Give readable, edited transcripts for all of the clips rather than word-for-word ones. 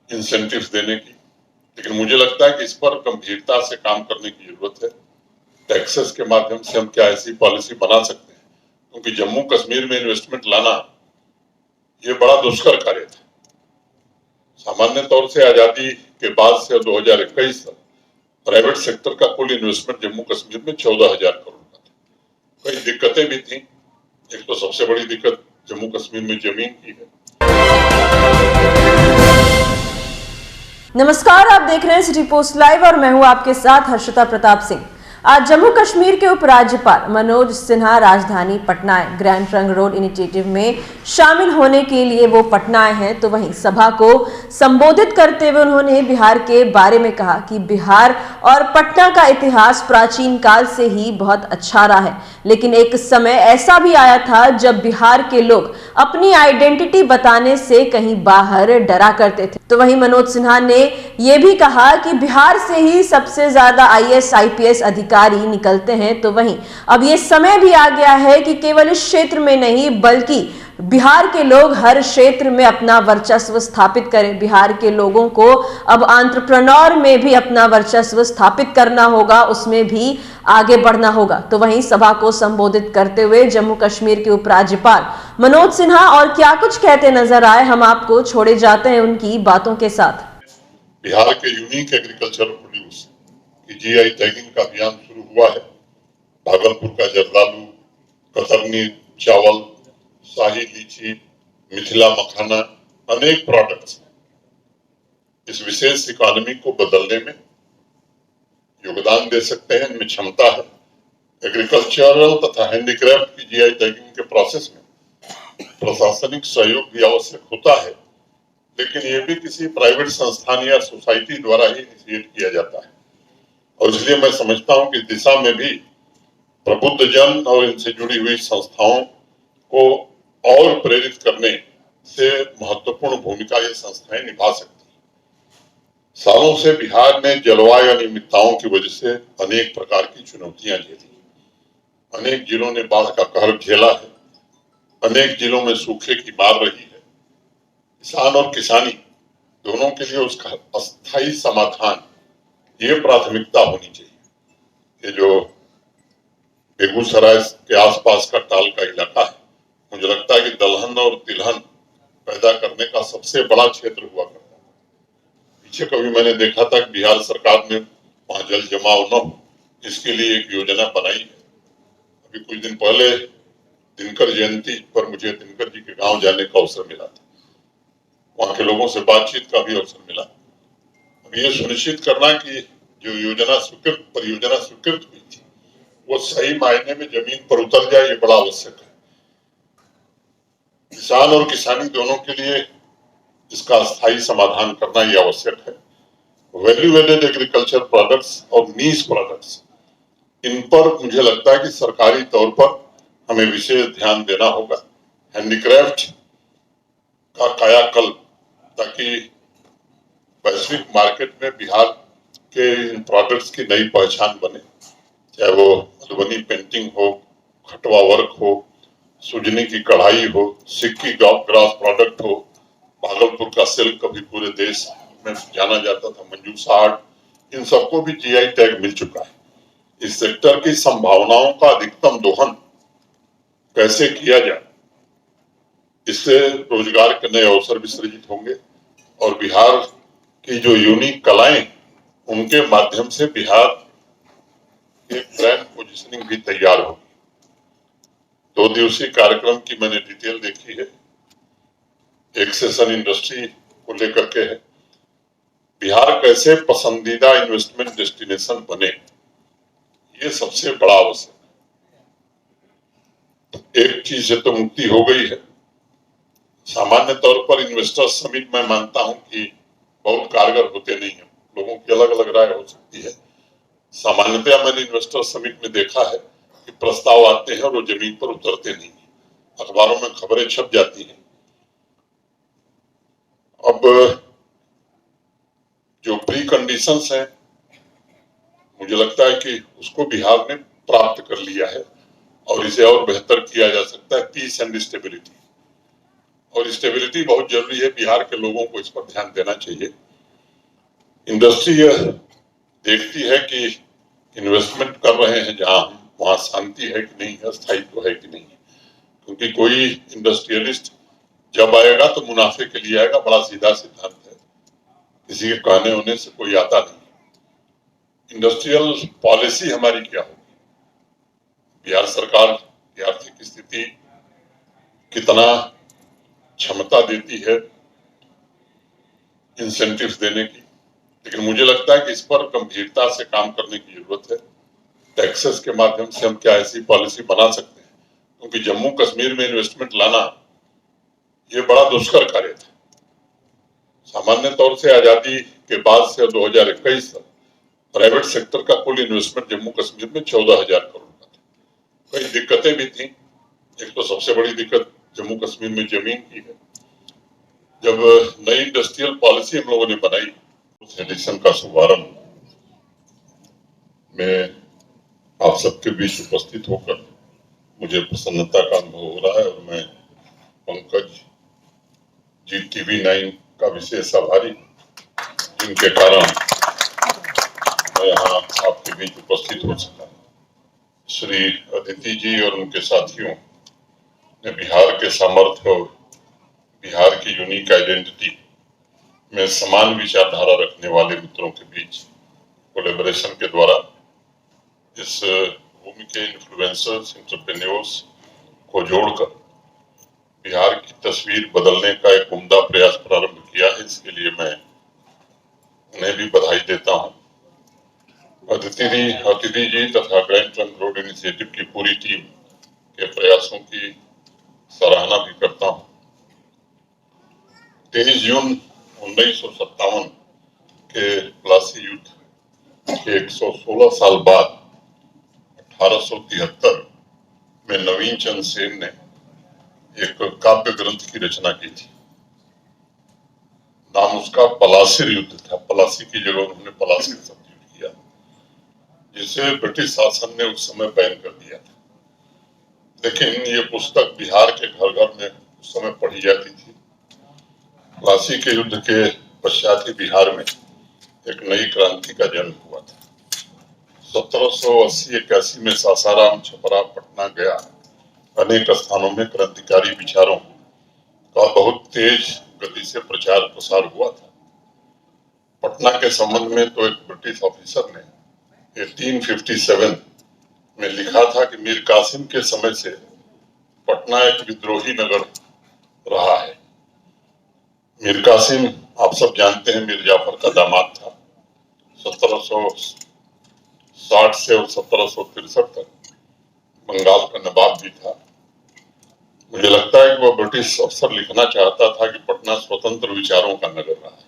Incentives देने की, लेकिन मुझे लगता है कि इस पर गंभीरता से काम करने की जरूरत है। टैक्सेस के माध्यम से हम क्या ऐसी पॉलिसी बना सकते हैं, क्योंकि जम्मू कश्मीर में इन्वेस्टमेंट लाना ये बड़ा दुष्कर कार्य था। सामान्य तौर से आजादी के बाद से 2021 तक प्राइवेट सेक्टर का कुल इन्वेस्टमेंट जम्मू कश्मीर में 14,000 करोड़ का था। कई दिक्कतें भी थी। एक तो सबसे बड़ी दिक्कत जम्मू कश्मीर में जमीन की है। नमस्कार, आप देख रहे हैं सिटी पोस्ट लाइव और मैं हूं आपके साथ हर्षिता प्रताप सिंह। आज जम्मू कश्मीर के उपराज्यपाल मनोज सिन्हा राजधानी Patna grand trunk road initiative में शामिल होने के लिए वो पटना आए हैं। तो वहीं सभा को संबोधित करते हुए उन्होंने बिहार के बारे में कहा कि बिहार और पटना का इतिहास प्राचीन काल से ही बहुत अच्छा रहा है, लेकिन एक समय ऐसा भी आया था जब बिहार के लोग अपनी आइडेंटिटी बताने से कहीं बाहर डरा करते थे। तो वहीं मनोज सिन्हा ने यह भी कहा कि बिहार से ही सबसे ज्यादा IAS IPS अधिकारी निकलते हैं। तो वहीं अब ये समय भी आ गया है कि केवल इस क्षेत्र में नहीं बल्कि बिहार के लोग हर क्षेत्र में अपना वर्चस्व स्थापित करें। बिहार के लोगों को अब एंटरप्रेन्योर में भी अपना वर्चस्व स्थापित करना होगा, उसमें भी आगे बढ़ना होगा। तो वहीं सभा को संबोधित करते हुए जम्मू कश्मीर के उपराज्यपाल मनोज सिन्हा और क्या कुछ कहते नजर आए, हम आपको छोड़े जाते हैं उनकी बातों के साथ। बिहार के यूनिक एग्रीकल्चर प्रोड्यूस की GI टैगिंग का अभियान शुरू हुआ है। भागलपुर का जर्दालू, कतरनी चावल, शाही लीची, मिथिला मखाना, अनेक प्रोडक्ट्स इस विशेष इकोनॉमी को बदलने में योगदान दे सकते हैं। इनमें क्षमता है। एग्रीकल्चरल तथा हैंडीक्राफ्ट की GI टैगिंग के प्रोसेस में प्रशासनिक सहयोग भी आवश्यक होता है, लेकिन ये भी किसी प्राइवेट संस्थान या सोसाइटी द्वारा ही इनिशिएट किया जाता है। और इसलिए मैं समझता हूं कि दिशा में भी प्रबुद्ध जन और इनसे जुड़ी हुई संस्थाओं को और प्रेरित करने से महत्वपूर्ण भूमिका ये संस्थाएं निभा सकती हैं। सालों से बिहार ने जलवायु अनियमितताओं की वजह से अनेक प्रकार की चुनौतियां झेली। अनेक जिलों ने बाढ़ का कहर झेला है। अनेक जिलों में सूखे की मार रही है। किसान और किसानी दोनों के लिए उसका अस्थायी समाधान ये प्राथमिकता होनी चाहिए। ये जो बेगूसराय के आसपास का टाल का इलाका है, मुझे लगता है कि दलहन और तिलहन पैदा करने का सबसे बड़ा क्षेत्र हुआ करता है। पीछे कभी मैंने देखा था कि बिहार सरकार ने वहां जल जमाव न हो इसके लिए एक योजना बनाई है। अभी कुछ दिन पहले दिनकर जयंती पर मुझे दिनकर जी के गांव जाने का अवसर मिला था। वहां के लोगों से बातचीत का भी अवसर मिला। अब ये सुनिश्चित करना कि जो परियोजना स्वीकृत हुई थी वो सही मायने में जमीन पर उतर जाए, ये बड़ा आवश्यक है। किसान और किसानी दोनों के लिए इसका स्थायी समाधान करना ये आवश्यक है। वैल्यू एडेड एग्रीकल्चर प्रोडक्ट्स और नीश प्रोडक्ट्स, इन पर मुझे लगता है कि सरकारी तौर पर हमें विशेष ध्यान देना होगा। हैंडीक्राफ्ट का कायाकल्प, ताकि वैश्विक मार्केट में बिहार के इन प्रोडक्ट्स की नई पहचान बने। चाहे वो मधुबनी पेंटिंग हो, खटवा वर्क हो, सुजनी की कढ़ाई हो, सिक्की ग्रास प्रोडक्ट हो, भागलपुर का सिल्क कभी पूरे देश में जाना जाता था, मंजूसा आर्ट, इन सबको भी GI टैग मिल चुका है। इस सेक्टर की संभावनाओं का अधिकतम दोहन कैसे किया जाए, इससे रोजगार के नए अवसर भी सृजित होंगे और बिहार की जो यूनिक कलाएं, उनके माध्यम से बिहार एक ब्रांड पोजीशनिंग भी तैयार होगी। 2 दिवसीय कार्यक्रम की मैंने डिटेल देखी है। एक सेशन इंडस्ट्री को लेकर के है। बिहार कैसे पसंदीदा इन्वेस्टमेंट डेस्टिनेशन बने, ये सबसे बड़ा आवश्यक है। एक चीज से तो मुक्ति हो गई है। सामान्य तौर पर इन्वेस्टर समिट मैं मानता हूं कि बहुत कारगर होते नहीं है। लोगों की अलग अलग राय हो सकती है। सामान्यतया मैंने इन्वेस्टर समिट में देखा है कि प्रस्ताव आते हैं और वो जमीन पर उतरते नहीं है। अखबारों में खबरें छप जाती हैं। अब जो प्री कंडीशंस हैं, मुझे लगता है कि उसको बिहार ने प्राप्त कर लिया है और इसे और बेहतर किया जा सकता है। पीस एंड स्टेबिलिटी, और स्टेबिलिटी बहुत जरूरी है। बिहार के लोगों को इस पर ध्यान देना चाहिए। इंडस्ट्री यह देखती है कि इन्वेस्टमेंट कर रहे हैं जहां वहां शांति है कि नहीं है, स्थायित्व है कि नहीं है। क्योंकि कोई इंडस्ट्रियलिस्ट जब आएगा तो मुनाफे के लिए आएगा, बड़ा सीधा सिद्धांत है, किसी के कहने होने से कोई आता नहीं। इंडस्ट्रियल पॉलिसी हमारी क्या होगी, बिहार सरकार की आर्थिक स्थिति कितना क्षमता देती है इंसेंटिव्स देने की, लेकिन मुझे लगता है कि इस पर गंभीरता से काम करने की जरूरत है। टैक्सेस के माध्यम से हम क्या ऐसी पॉलिसी बना सकते हैं, क्योंकि जम्मू कश्मीर में इन्वेस्टमेंट लाना ये बड़ा दुष्कर कार्य था। सामान्य तौर से आजादी के बाद से 2021 तक प्राइवेट सेक्टर का कुल इन्वेस्टमेंट जम्मू कश्मीर में 14,000 करोड़ का था। कई दिक्कतें भी थी। एक तो सबसे बड़ी दिक्कत जम्मू कश्मीर में जमीन की है। जब नई इंडस्ट्रियल पॉलिसी हम लोगों ने बनाई, उस एडिशन का शुभारंभ में आप सबके बीच उपस्थित होकर मुझे प्रसन्नता का अनुभव हो रहा है और मैं पंकज जी TV9 का विशेष आभारी, जिनके कारण मैं यहाँ आपके बीच उपस्थित हो सका। श्री अदिति जी और उनके साथियों ने बिहार के सामर्थ्य और बिहार की यूनिक आइडेंटिटी में समान विचारधारा रखने वाले मित्रों के बीच कोलैबोरेशन के द्वारा इस भूमि के इन्फ्लुएंसर्स, एंटरप्रेन्योर्स को जोड़कर बिहार की तस्वीर बदलने का एक उम्दा प्रयास प्रारंभ किया है। इसके लिए मैं उन्हें भी बधाई देता हूं। अदिति जी तथा ग्रैंड ट्रंक रोड इनिशिएटिव की पूरी टीम के प्रयासों की सराहना भी करता हूं। 23 जून 1957 के प्लासी युद्ध के 116 साल बाद 1873 में नवीन चंद्र सेन ने एक काव्य ग्रंथ की रचना की थी। नाम उसका पलासिर युद्ध था। पलासी की जगह उन्होंने पलासिर शब्द यूज किया, जिसे ब्रिटिश शासन ने उस समय बैन कर दिया था। लेकिन ये पुस्तक बिहार के घर घर में उस समय पढ़ी जाती थी। पलासी के युद्ध के पश्चात ही बिहार में एक नई क्रांति का जन्म हुआ था। 1780-81 में सासाराम, छपरा, पटना, गया अनेक स्थानों में क्रांतिकारी विचारों का बहुत तेज गति से प्रचार प्रसार हुआ था। पटना के संबंध में तो एक ब्रिटिश ऑफिसर ने 1857 में लिखा था कि मीर कासिम के समय से पटना एक विद्रोही नगर रहा है। मीर कासिम आप सब जानते हैं, मीर जाफर का दामाद था। 1760 से और 1763 तक बंगाल का नवाब भी था। मुझे लगता है कि वह ब्रिटिश अफसर लिखना चाहता था कि पटना स्वतंत्र विचारों का नगर रहा है,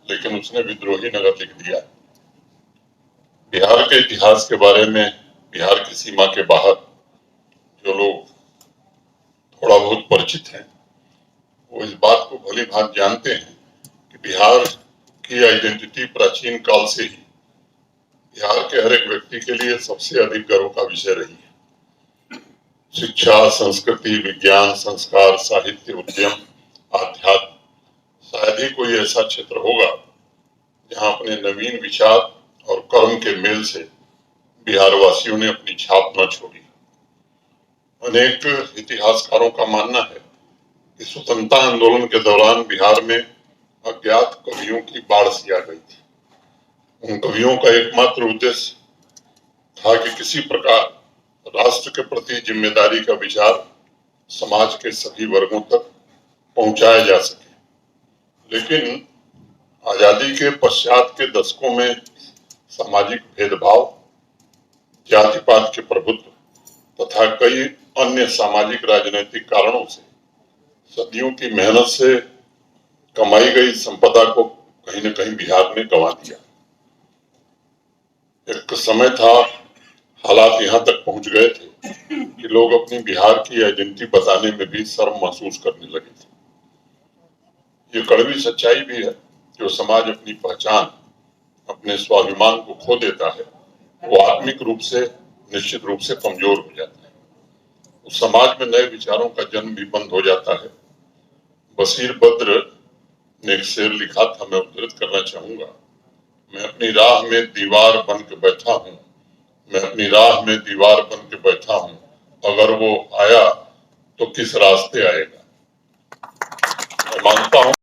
लेकिन उसने विद्रोही नगर लिख दिया। बिहार के इतिहास के बारे में बिहार की सीमा के बाहर जो लोग थोड़ा बहुत परिचित हैं, वो इस बात को भली भांति जानते हैं कि बिहार की आइडेंटिटी प्राचीन काल से ही बिहार के हर एक व्यक्ति के लिए सबसे अधिक गर्व का विषय रही है। शिक्षा, संस्कृति, विज्ञान, संस्कार, साहित्य, उद्यम, आध्यात्म, शायद ही कोई ऐसा क्षेत्र होगा जहां अपने नवीन विचार और कर्म के मेल से बिहार वासियों ने अपनी छाप न छोड़ी। अनेक इतिहासकारों का मानना है कि स्वतंत्रता आंदोलन के दौरान बिहार में अज्ञात कवियों की बाढ़ सी आ गई थी। उन कवियों का एकमात्र उद्देश्य था कि किसी प्रकार राष्ट्र के प्रति जिम्मेदारी का विचार समाज के सभी वर्गों तक पहुंचाया जा सके। लेकिन आजादी के पश्चात के दशकों में सामाजिक भेदभाव, जातिपात के प्रभुत्व तथा कई अन्य सामाजिक राजनीतिक कारणों से सदियों की मेहनत से कमाई गई संपदा को कहीं न कहीं बिहार ने गंवा दिया। एक समय था, हालात यहाँ तक पहुंच गए थे कि लोग अपनी बिहार की आइडेंटिटी बताने में भी शर्म महसूस करने लगे थे। ये कड़वी सच्चाई भी है, जो समाज अपनी पहचान, अपने स्वाभिमान को खो देता है, वो आत्मिक रूप से निश्चित रूप से कमजोर हो जाता है। उस समाज में नए विचारों का जन्म भी बंद हो जाता है बशीर बद्र ने एक शेर लिखा था, मैं उद्धृत करना चाहूंगा। मैं अपनी राह में दीवार बन के बैठा हूं, मैं अपनी राह में दीवार बन के बैठा हूं, अगर वो आया तो किस रास्ते आएगा। मैं मानता हूं